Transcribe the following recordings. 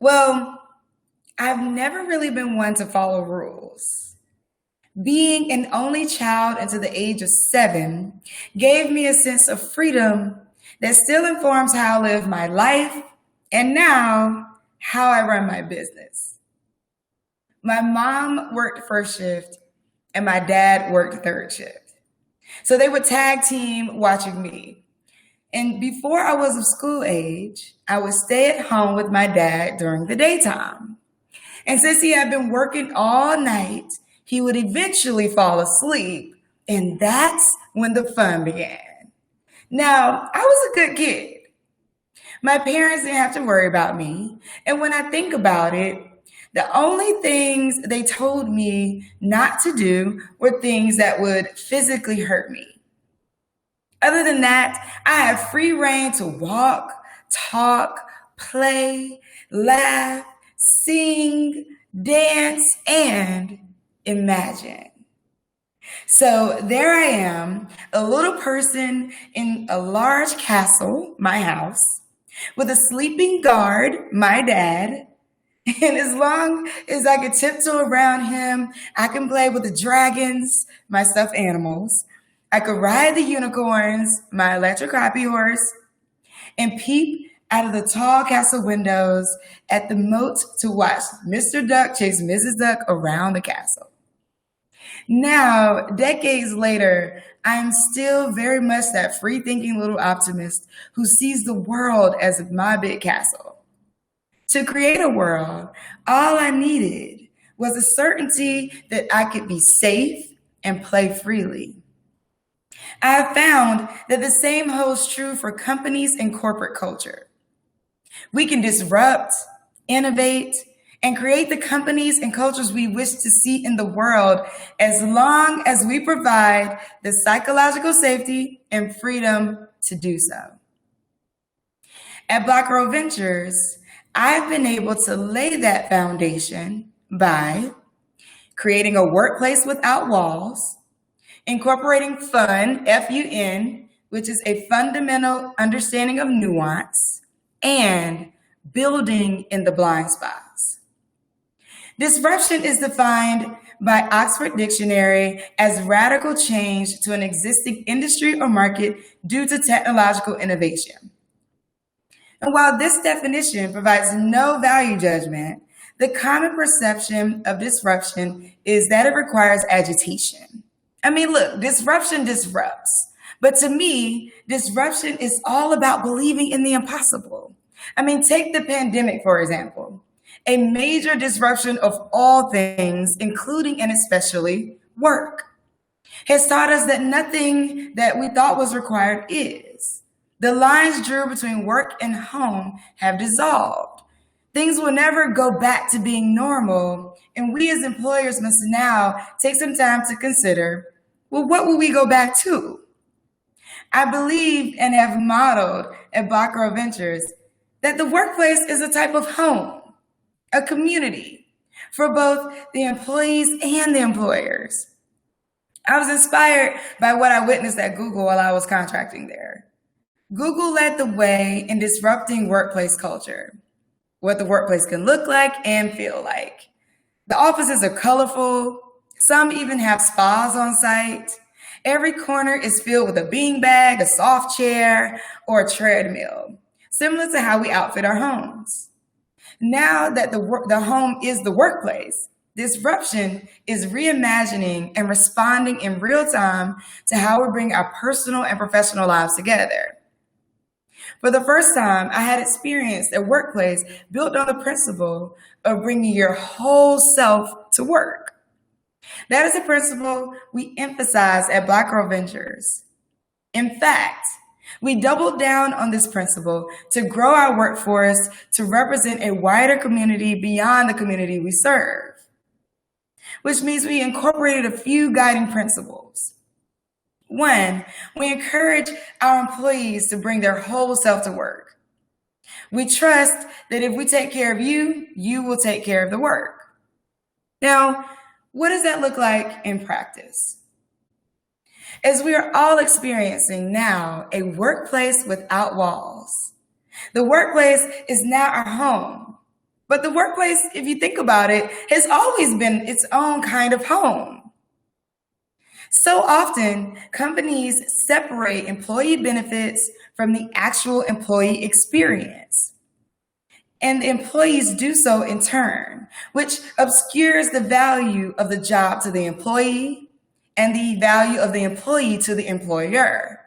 Well, I've never really been one to follow rules. Being an only child until the age of 7 gave me a sense of freedom that still informs how I live my life and now how I run my business. My mom worked first shift and my dad worked third shift. So they would tag team watching me. And before I was of school age, I would stay at home with my dad during the daytime. And since he had been working all night, he would eventually fall asleep. And that's when the fun began. Now, I was a good kid. My parents didn't have to worry about me. And when I think about it, the only things they told me not to do were things that would physically hurt me. Other than that, I had free reign to walk, talk, play, laugh, sing, dance, and imagine. So there I am, a little person in a large castle, my house, with a sleeping guard, my dad. And as long as I could tiptoe around him, I can play with the dragons, my stuffed animals. I could ride the unicorns, my electric hobby horse, and peep out of the tall castle windows at the moat to watch Mr. Duck chase Mrs. Duck around the castle. Now, decades later, I'm still very much that free-thinking little optimist who sees the world as my big castle. To create a world, all I needed was a certainty that I could be safe and play freely. I have found that the same holds true for companies and corporate culture. We can disrupt, innovate, and create the companies and cultures we wish to see in the world as long as we provide the psychological safety and freedom to do so. At Black Girl Ventures, I've been able to lay that foundation by creating a workplace without walls, incorporating fun, F-U-N, which is a fundamental understanding of nuance, and building in the blind spots. Disruption is defined by Oxford Dictionary as radical change to an existing industry or market due to technological innovation. And while this definition provides no value judgment, the common perception of disruption is that it requires agitation. I mean, look, disruption disrupts. But to me, disruption is all about believing in the impossible. I mean, take the pandemic, for example. A major disruption of all things, including and especially work, has taught us that nothing that we thought was required is. The lines drew between work and home have dissolved. Things will never go back to being normal, and we as employers must now take some time to consider, well, what will we go back to? I believe and have modeled at Black Girl Ventures that the workplace is a type of home, a community for both the employees and the employers. I was inspired by what I witnessed at Google while I was contracting there. Google led the way in disrupting workplace culture, what the workplace can look like and feel like. The offices are colorful. Some even have spas on site. Every corner is filled with a beanbag, a soft chair, or a treadmill, similar to how we outfit our homes. Now that the home is the workplace, disruption is reimagining and responding in real time to how we bring our personal and professional lives together. For the first time, I had experienced a workplace built on the principle of bringing your whole self to work. That is a principle we emphasize at Black Girl Ventures. In fact, we doubled down on this principle to grow our workforce to represent a wider community beyond the community we serve, which means we incorporated a few guiding principles. One, we encourage our employees to bring their whole self to work. We trust that if we take care of you, you will take care of the work. Now, what does that look like in practice? as we are all experiencing now a workplace without walls. The workplace is now our home. But the workplace, if you think about it, has always been its own kind of home. So often, companies separate employee benefits from the actual employee experience. And the employees do so in turn, which obscures the value of the job to the employee and the value of the employee to the employer.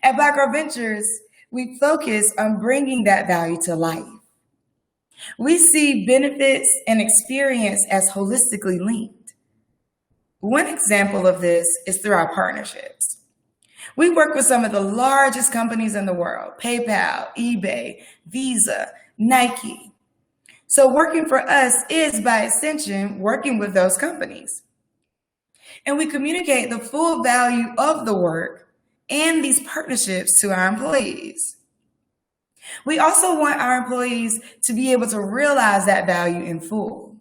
At Black Girl Ventures, we focus on bringing that value to life. We see benefits and experience as holistically linked. One example of this is through our partnerships. We work with some of the largest companies in the world: PayPal, eBay, Visa, Nike. So working for us is, by extension, working with those companies. And we communicate the full value of the work and these partnerships to our employees. We also want our employees to be able to realize that value in full.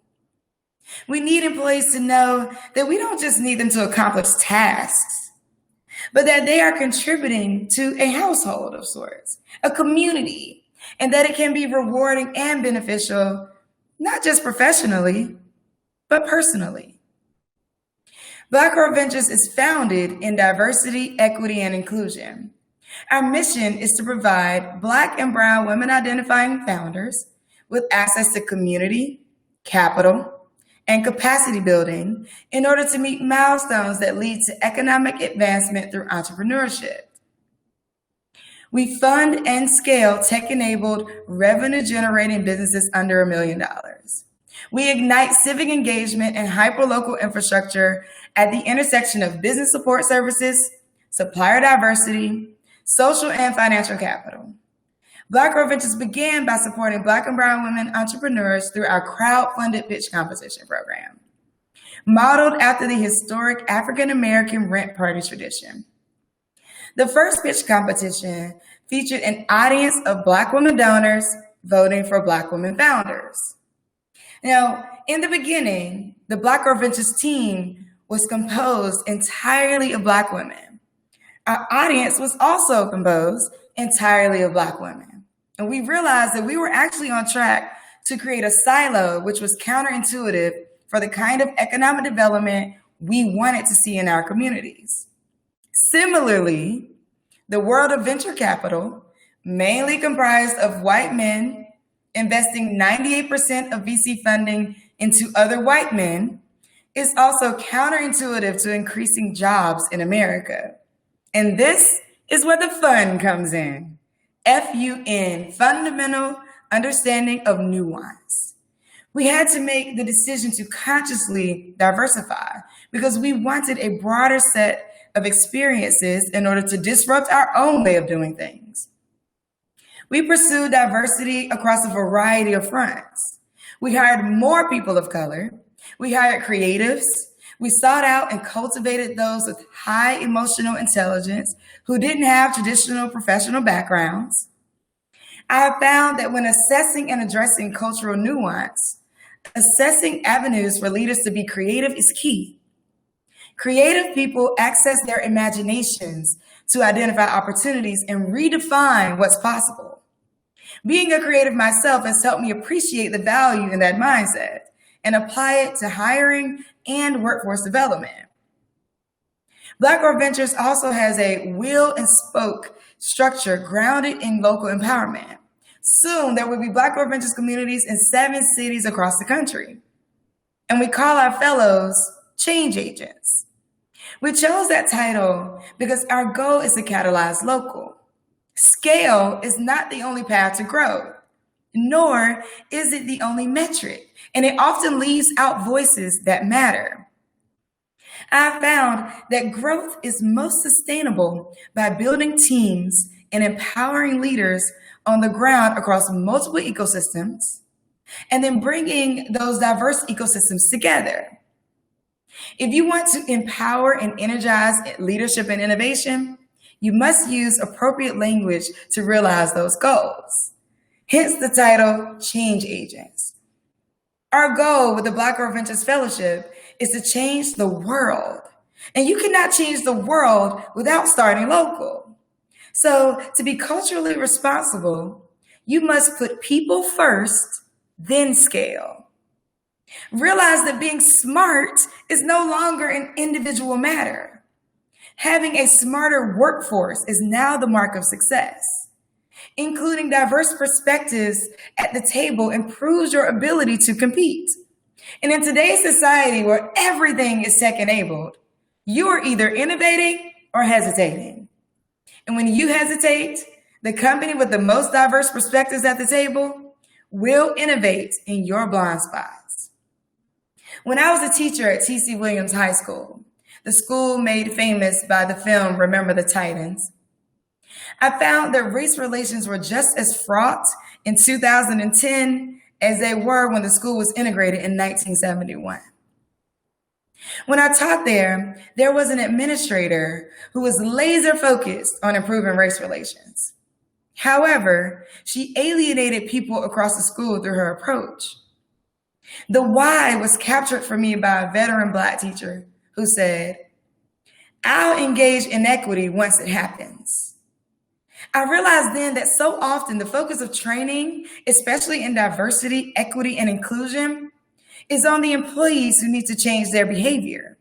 We need employees to know that we don't just need them to accomplish tasks, but that they are contributing to a household of sorts, a community, and that it can be rewarding and beneficial, not just professionally, but personally. Black Girl Ventures is founded in diversity, equity, and inclusion. Our mission is to provide Black and Brown women identifying founders with access to community, capital, and capacity building in order to meet milestones that lead to economic advancement through entrepreneurship. We fund and scale tech-enabled, revenue-generating businesses under $1 million. We ignite civic engagement and hyperlocal infrastructure at the intersection of business support services, supplier diversity, social and financial capital. Black Girl Ventures began by supporting Black and Brown women entrepreneurs through our crowd-funded pitch competition program, modeled after the historic African-American rent party tradition. The first pitch competition featured an audience of Black women donors voting for Black women founders. Now, in the beginning, the Black Girl Ventures team was composed entirely of Black women. Our audience was also composed entirely of Black women. And we realized that we were actually on track to create a silo which was counterintuitive for the kind of economic development we wanted to see in our communities. Similarly, the world of venture capital, mainly comprised of white men investing 98% of VC funding into other white men, is also counterintuitive to increasing jobs in America. And this is where the fun comes in. FUN, fundamental understanding of nuance. We had to make the decision to consciously diversify because we wanted a broader set of experiences in order to disrupt our own way of doing things. We pursued diversity across a variety of fronts. We hired more people of color. We hired creatives. We sought out and cultivated those with high emotional intelligence who didn't have traditional professional backgrounds. I have found that when assessing and addressing cultural nuance, assessing avenues for leaders to be creative is key. Creative people access their imaginations to identify opportunities and redefine what's possible. Being a creative myself has helped me appreciate the value in that mindset and apply it to hiring and workforce development. Black Girl Ventures also has a wheel and spoke structure grounded in local empowerment. Soon, there will be Black Girl Ventures communities in 7 cities across the country. And we call our fellows change agents. We chose that title because our goal is to catalyze local. Scale is not the only path to growth, nor is it the only metric, and it often leaves out voices that matter. I found that growth is most sustainable by building teams and empowering leaders on the ground across multiple ecosystems, and then bringing those diverse ecosystems together. If you want to empower and energize leadership and innovation, you must use appropriate language to realize those goals. Hence the title, Change Agents. Our goal with the Black Girl Ventures Fellowship is to change the world, And you cannot change the world without starting local. So, to be culturally responsible, you must put people first, then scale. Realize that being smart is no longer an individual matter. Having a smarter workforce is now the mark of success. Including diverse perspectives at the table improves your ability to compete. And in today's society where everything is tech-enabled, you are either innovating or hesitating. And when you hesitate, the company with the most diverse perspectives at the table will innovate in your blind spots. When I was a teacher at T.C. Williams High School, the school made famous by the film Remember the Titans, I found that race relations were just as fraught in 2010 as they were when the school was integrated in 1971. When I taught there was an administrator who was laser focused on improving race relations. However, she alienated people across the school through her approach. The why was captured for me by a veteran Black teacher who said, "I'll engage inequity once it happens." I realized then that so often the focus of training, especially in diversity, equity, and inclusion, is on the employees who need to change their behavior,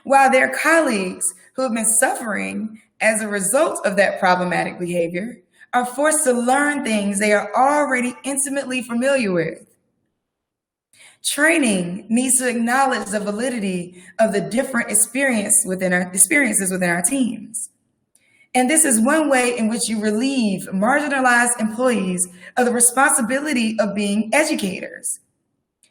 while their colleagues who have been suffering as a result of that problematic behavior are forced to learn things they are already intimately familiar with. Training needs to acknowledge the validity of the different experiences within our teams. And this is one way in which you relieve marginalized employees of the responsibility of being educators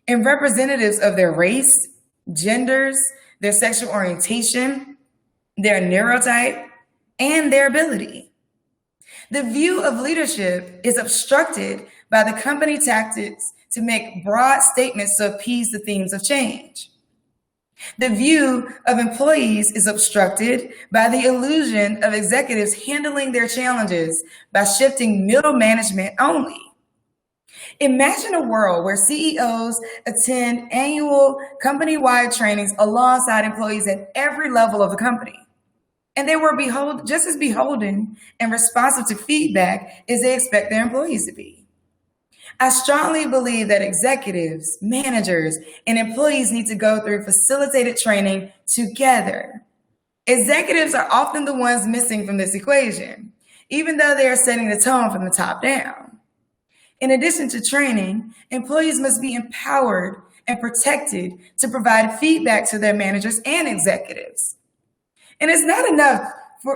and representatives of their race, genders, their sexual orientation, their neurotype, and their ability. The view of leadership is obstructed by the company tactics to make broad statements to appease the themes of change. The view of employees is obstructed by the illusion of executives handling their challenges by shifting middle management only. Imagine a world where CEOs attend annual company-wide trainings alongside employees at every level of the company. And they were just as beholden and responsive to feedback as they expect their employees to be. I strongly believe that executives, managers, and employees need to go through facilitated training together. Executives are often the ones missing from this equation, even though they are setting the tone from the top down. In addition to training, employees must be empowered and protected to provide feedback to their managers and executives. And it's not enough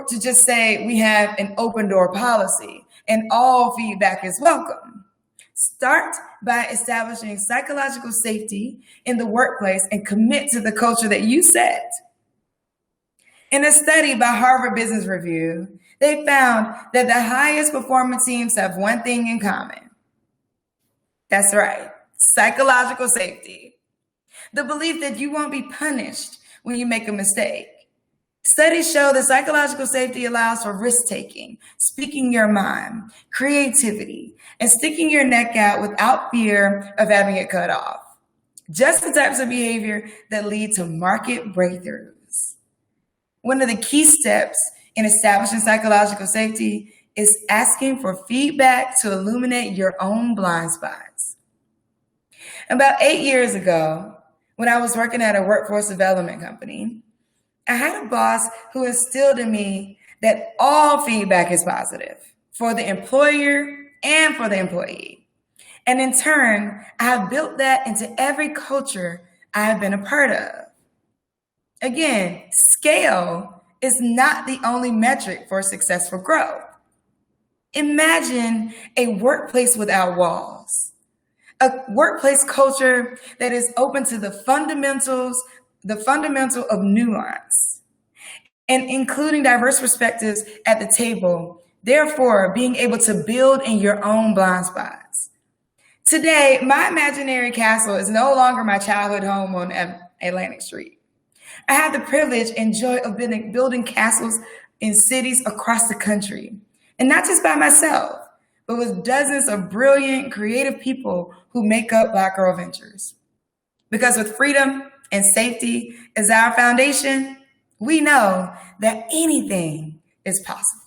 to just say we have an open door policy and all feedback is welcome. Start by establishing psychological safety in the workplace and commit to the culture that you set. In a study by Harvard Business Review, they found that the highest performing teams have one thing in common. That's right, psychological safety. The belief that you won't be punished when you make a mistake. Studies show that psychological safety allows for risk-taking, speaking your mind, creativity, and sticking your neck out without fear of having it cut off. Just the types of behavior that lead to market breakthroughs. One of the key steps in establishing psychological safety is asking for feedback to illuminate your own blind spots. About 8 years ago, when I was working at a workforce development company, I had a boss who instilled in me that all feedback is positive for the employer and for the employee. And in turn, I have built that into every culture I have been a part of. Again, scale is not the only metric for successful growth. Imagine a workplace without walls, a workplace culture that is open to the fundamental of nuance, and including diverse perspectives at the table, therefore being able to build in your own blind spots. Today, my imaginary castle is no longer my childhood home on Atlantic Street. I have the privilege and joy of building castles in cities across the country, and not just by myself, but with dozens of brilliant, creative people who make up Black Girl Ventures. Because with freedom and safety as our foundation, we know that anything is possible.